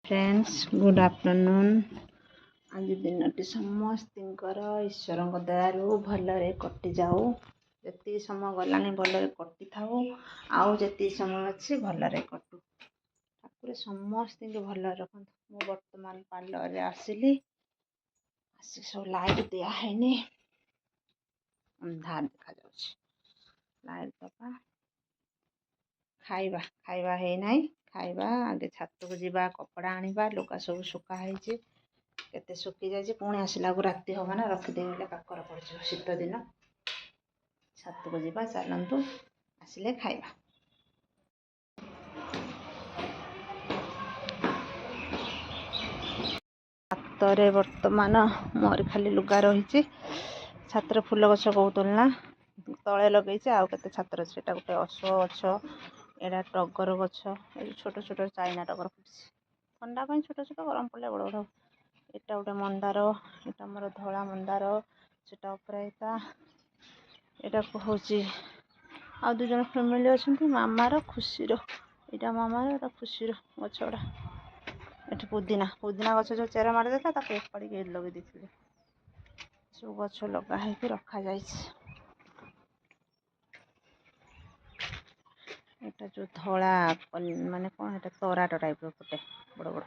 Friends good afternoon. आज दिन समस्त ईश्वर दयालु भलरे कटि जाऊ। जी समय गलानी भलरे कटि थाऊ आउ जी समय अच्छी भलरे कटू। ठाकुर समस्त भल रखु। मु वर्तमान पार्लर रे आसिली आसी सब लाइट दिया है अंधार देखा जाउछि। लाइट दबा खाइबा खाइबा है नहीं खाइबा आगे छात को जीवा कपड़ा आनिबा लुगा सब सुखा है केते सुखी जाए पुणी आसला को राति हम ना रखिदे बोले काकर पड़ शीत दिन छात को जीवा चलतु आसिले खाइबा। छातरे वर्तमान मोर खाली लुगा रही छात्र फूल गछ कौतल ना तले लगे आउ के छात्र से गोटे अशो गछ एटा टगर गछ छोट छोट चाइना टगर फुटी ठंडा छोट छोट गरम पड़े बड़ बड़ एटा गोटे मंदार एटा मोर धला मंदार सेटा अपराजिता एटा हूँ आ दु जन फैमिली अच्छा मामार खुशीर यहाँ मामार एटा खुशीर गछड़ा ये पुदीना पुदीना गछ जो चेरा मार देता एपाड़ी लगे देते सब गछ लगाई रखा जाए। एटा जो धला माने कौन है तराट टाइप फुटे बड़ बड़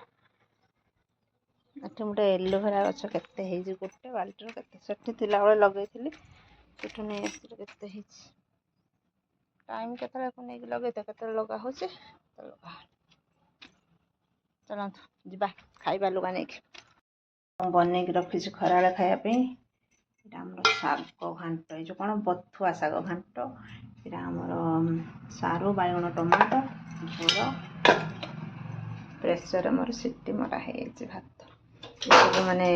ये गोटे एलोवेरा गछ के गोटे बाल्टी के लगे नहीं आस टाइम के लगे के लगा हो लगा चलतु जा खाइबा लुगा नहीं बन रखी खरा खायापी शाग घाट ये कौन बथुआ शाग घाट यहाँ आमर सारू बैगण टमाटो झोल प्रेसर मोर सीटी मरा है भात सब माने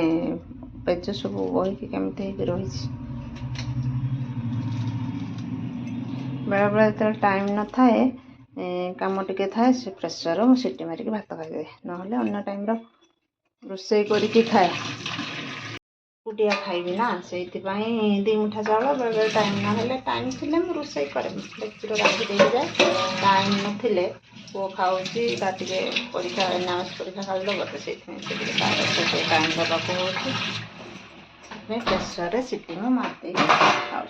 पेज सब बही केमती रही बेले बेले जो टाइम न थाए कम टे थाए से प्रेसर सीटी मारिक भात खाइदे ना अन्य टाइम रोसई करके खाए कुटिया खाइबी ना से दी मुठा चाउल बेले बेले टाइम ना टाइम थी रोसई करे राखी दे जाए टाइम नथिले पुओ खाऊँगी परीक्षा एनामेस परीक्षा खाली दब तो से टाइम दबाक हो प्रेसर सीटी मार खाऊँ।